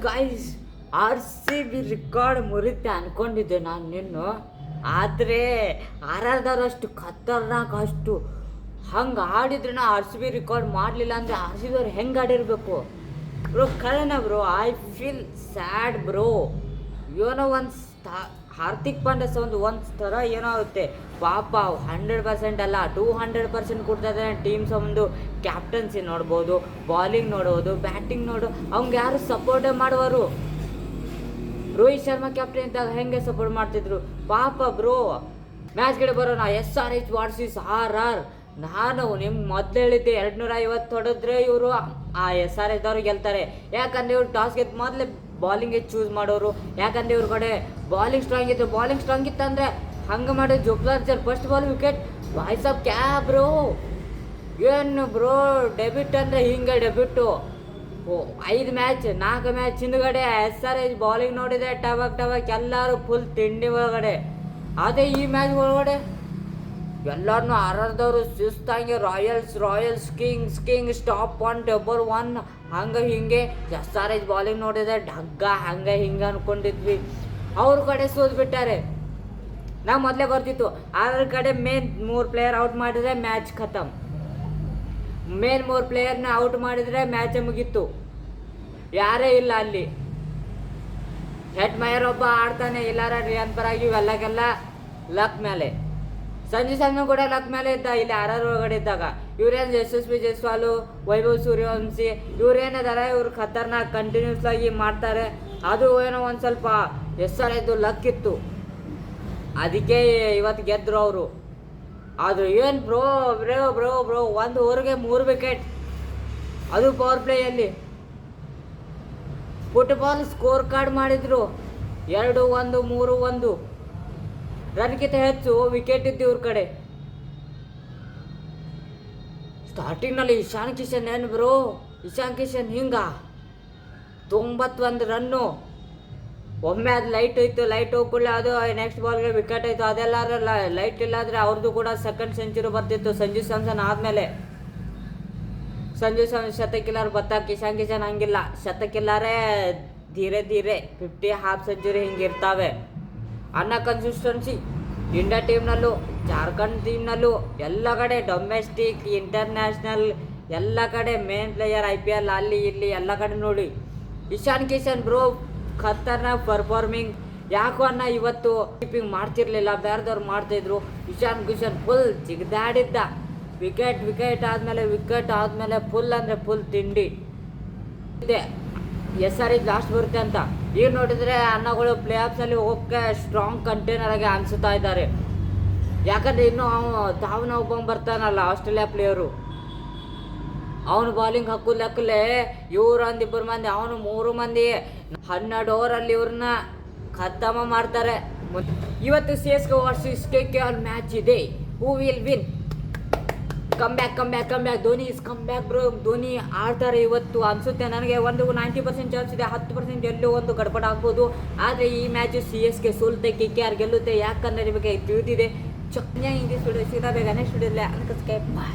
Guys, RCB record ಮುರಿತೆ ಅನ್ಕೊಂಡಿದ್ದೆ ನಾನು ನಿನ್ನು. ಆದರೆ ಅಷ್ಟು ಖತರ್ನಾಕ್, ಅಷ್ಟು ಹಂಗೆ ಆಡಿದ್ರೆ RCB ರೆಕಾರ್ಡ್ ಮಾಡಲಿಲ್ಲ ಅಂದರೆ RCB ಅವ್ರು ಹೆಂಗೆ ಆಡಿರಬೇಕು ಬ್ರೋ? ಕಳೆನ bro, I feel sad bro. ಏನೋ ಹಾರ್ದಿಕ್ ಪಾಂಡ್ಯ ಒಂದು ಥರ ಏನೋ ಆಗುತ್ತೆ ಪಾಪ. 100% ಅಲ್ಲ, 200% ಕೊಡ್ತಾ ಇದ್ದಾರೆ. ಟೀಮ್ಸ್ ಒಂದು ಕ್ಯಾಪ್ಟನ್ಸಿ ನೋಡ್ಬೋದು, ಬಾಲಿಂಗ್ ನೋಡ್ಬೋದು, ಬ್ಯಾಟಿಂಗ್ ಅವ್ಗೆ ಯಾರು ಸಪೋರ್ಟೇ ಮಾಡುವರು? ರೋಹಿತ್ ಶರ್ಮಾ ಕ್ಯಾಪ್ಟನ್ ಇದ್ದಾಗ ಹೆಂಗೆ ಸಪೋರ್ಟ್ ಮಾಡ್ತಿದ್ರು ಪಾಪ ಬ್ರೋ. ಮ್ಯಾಚ್ ಕಡೆ ಬರೋಣ. SRH versus RR. ನಾನು ನಿಮ್ಗೆ ಮೊದಲು ಹೇಳಿದ್ದೆ 250 ಹೊಡೆದ್ರೆ ಇವರು ಆ SRH ದವ್ರು ಗೆಲ್ತಾರೆ. ಯಾಕಂದರೆ ಇವ್ರು ಟಾಸ್ ಗೆದ್ದು ಮೊದಲೇ ಬಾಲಿಂಗ್ಗೆ ಚೂಸ್ ಮಾಡೋರು. ಯಾಕಂದರೆ ಇವ್ರ ಕಡೆ ಬಾಲಿಂಗ್ ಸ್ಟ್ರಾಂಗ್ ಇತ್ತಂದರೆ ಹಂಗೆ ಮಾಡಿ ಜುಬ್ಲಾರ್ಜರ್ first ball wicket. Voice of ಕ್ಯಾ ಬ್ರೋ, ಏನು ಬ್ರೋ ಡೆಬ್ಯೂಟ್ ಅಂದರೆ ಹಿಂಗೆ ಡೆಬ್ಯೂಟು. 4 ಮ್ಯಾಚ್ ಹಿಂದ್ಗಡೆ SRH ಬಾಲಿಂಗ್ ನೋಡಿದರೆ ಟವಕ್ ಎಲ್ಲರೂ ಫುಲ್ ತಿಂಡಿ ಒಳಗಡೆ. ಅದೇ ಈ ಮ್ಯಾಚ್ ಒಳಗಡೆ ಎಲ್ಲರನ್ನೂ RRದವರು ಸುಸ್ತಾಗಿ ರಾಯಲ್ಸ್ ಕಿಂಗ್ ಸ್ಟಾಪ್ 1 ಹಂಗೆ ಹಿಂಗೆ. SRH ಬಾಲಿಂಗ್ ನೋಡಿದರೆ ಢಗ್ಗ ಹಂಗೆ ಹಿಂಗೆ ಅಂದ್ಕೊಂಡಿದ್ವಿ. ಅವ್ರ ಕಡೆ ಸೋದ್ಬಿಟ್ಟಾರೆ. ನಾವು ಮೊದಲೇ ಬರ್ತಿತ್ತು RR ಕಡೆ ಮೇನ್ 3 ಪ್ಲೇಯರ್ ಔಟ್ ಮಾಡಿದರೆ ಮ್ಯಾಚ್ ಖತಮ್. ಮೇನ್ 3 ಪ್ಲೇಯರ್ನ ಔಟ್ ಮಾಡಿದರೆ ಮ್ಯಾಚೇ ಮುಗೀತು. ಯಾರೇ ಇಲ್ಲ ಅಲ್ಲಿ. ಹೆಡ್ ಮೈಯರ್ ಒಬ್ಬ ಆಡ್ತಾನೆ, ಇಲ್ಲಾರ ರಿಯಾನ್ ಪರಾಗಿ ಇವೆಲ್ಲಗೆಲ್ಲ ಲಕ್ ಮೇಲೆ. ಸಂಜು ಸ್ಯಾಮ್ಸನ್ ಕೂಡ ಲಕ್ ಮೇಲೆ ಇದ್ದ ಇಲ್ಲಿ RR ಒಳಗಡೆ ಇದ್ದಾಗ. ಇವ್ರೇನು ಯಶಸ್ವಿ ಜೈಸ್ವಾಲು, ವೈಭವ್ ಸೂರ್ಯವಂಶಿ ಇವ್ರೇನಿದ್ದಾರೆ, ಇವ್ರು ಖತರ್ನಾಕ್ ಕಂಟಿನ್ಯೂಸ್ ಆಗಿ ಮಾಡ್ತಾರೆ. ಅದು ಏನೋ ಒಂದು ಸ್ವಲ್ಪ SRH ಲಕ್ ಇತ್ತು, ಅದಕ್ಕೆ ಇವತ್ತು ಗೆದ್ದರು ಅವರು. ಅದು ಏನು ಬ್ರೋ 1 ಓವರ್ಗೆ 3 ವಿಕೆಟ್, ಅದು ಪವರ್ ಪ್ಲೇಯಲ್ಲಿ. ಫುಟ್ಬಾಲ್ ಸ್ಕೋರ್ ಕಾರ್ಡ್ ಮಾಡಿದ್ರು 2-1 3-1. ರನ್ಗಿಂತ ಹೆಚ್ಚು ವಿಕೆಟ್ ಇದ್ದು ಇವ್ರ ಕಡೆ. ಸ್ಟಾರ್ಟಿಂಗ್ನಲ್ಲಿ ಇಶಾನ್ ಕಿಶನ್ ಏನು ಬ್ರೋ, ಇಶಾನ್ ಕಿಶನ್ ಹಿಂಗ 91 ರನ್ನು. ಒಮ್ಮೆ ಅದು ಲೈಟ್ ಹೋಯ್ತು, ಲೈಟ್ ಹೋಗ್ಕೊಳ್ಳಿ ಅದು ನೆಕ್ಸ್ಟ್ ಬಾಲ್ಗೆ ವಿಕೆಟ್ ಆಯಿತು. ಅದೆಲ್ಲಾದ್ರೆ ಲೈಟ್ ಇಲ್ಲಾದರೆ ಅವ್ರದ್ದು ಕೂಡ ಸೆಕೆಂಡ್ ಸೆಂಚುರಿ ಬರ್ತಿತ್ತು ಸಂಜು ಸ್ಯಾಮ್ಸನ್ ಆದಮೇಲೆ. ಸಂಜು ಸ್ಯಾಮ್ಸನ್ ಶತಕಿಲ್ಲಾರ ಬತ್ತಾಕ, ಇಶಾನ್ ಕಿಶನ್ ಹಂಗಿಲ್ಲ. ಶತಕಿಲ್ಲಾರೆ ಧೀರೆ 50 ಹಾಫ್ ಸೆಂಚುರಿ ಹಿಂಗಿರ್ತಾವೆ ಅನ್ನೋ ಕನ್ಸಿಸ್ಟೆನ್ಸಿ ಇಂಡಿಯಾ ಟೀಮ್ನಲ್ಲೂ ಜಾರ್ಖಂಡ್ ಟೀಮ್ನಲ್ಲೂ ಎಲ್ಲ ಕಡೆ ಡೊಮೆಸ್ಟಿಕ್ ಇಂಟರ್ನ್ಯಾಷನಲ್ ಎಲ್ಲ ಕಡೆ ಮೇನ್ ಪ್ಲೇಯರ್ IPL ಅಲ್ಲಿ ಇಲ್ಲಿ ಎಲ್ಲ ಕಡೆ ನೋಡಿ. ಇಶಾನ್ ಕಿಶನ್ ಬ್ರೋ ಖತರ್ನಾಕ್ ಪರ್ಫಾರ್ಮಿಂಗ್. ಯಾಕೋ ಇವತ್ತು ಕೀಪಿಂಗ್ ಮಾಡ್ತಿರ್ಲಿಲ್ಲ, ಬೇರೆದವ್ರು ಮಾಡ್ತಾಯಿದ್ರು. ಇಶಾನ್ ಕಿಶನ್ ಫುಲ್ ಜಿಗ್ದಾಡಿದ್ದ. ವಿಕೆಟ್ ಆದಮೇಲೆ ಫುಲ್ ಅಂದರೆ ಫುಲ್ ತಿಂಡಿ ಇದೆ. SRH ಲಾಸ್ಟ್ ಬರುತ್ತೆ ಅಂತ ಈಗ ನೋಡಿದರೆ ಅನ್ನಗಳು ಪ್ಲೇ ಆಫ್ಸಲ್ಲಿ ಹೋಗಕ್ಕೆ ಸ್ಟ್ರಾಂಗ್ ಕಂಟೈನರ್ ಆಗಿ ಅನಿಸುತ್ತಾ ಇದ್ದಾರೆ. ಯಾಕಂದರೆ ಇನ್ನೂ ಧಾವನ ಒಬ್ಬ ಬರ್ತಾನಲ್ಲ ಆಸ್ಟ್ರೇಲಿಯಾ ಪ್ಲೇಯರು, ಅವನು ಬಾಲಿಂಗ್ ಹಾಕೋಲ್ಲಕ್ಕಲೇ ಇವ್ರು 1-2 ಮಂದಿ, ಅವನು 3 ಮಂದಿ 12 ಓವರಲ್ಲಿ ಇವ್ರನ್ನ ಖತಮ ಮಾಡ್ತಾರೆ. ಇವತ್ತು CSK ವರ್ಸಸ್ KKR ಮ್ಯಾಚ್ ಇದೆ. Who will win? Come back Dhoni is come back bro. Dhoni ಆಡ್ತಾರೆ ಇವತ್ತು ಅನಿಸುತ್ತೆ ನನಗೆ. 90% ಚಾನ್ಸ್ ಇದೆ, 10% ಎಲ್ಲೋ ಒಂದು ಗಡ್ಬಡ ಆಗ್ಬೋದು. ಆದರೆ ಈ ಮ್ಯಾಚು CSK ಸೋಲುತ್ತೆ, KKR ಗೆಲ್ಲುತ್ತೆ. ಯಾಕಂದರೆ ನಿಮಗೆ ತಿಳಿದಿದೆ. ಚಕ್ನ ಇಂಗ್ಲೀಷ್ ವಿಡಿಯೋ ಸಿಗಬೇಗ ನೆಕ್ಸ್ಟ್ ವಿಡಿಯೋಲ್ಲ. ಅದಕ್ಕೆ ಬಾಯ್.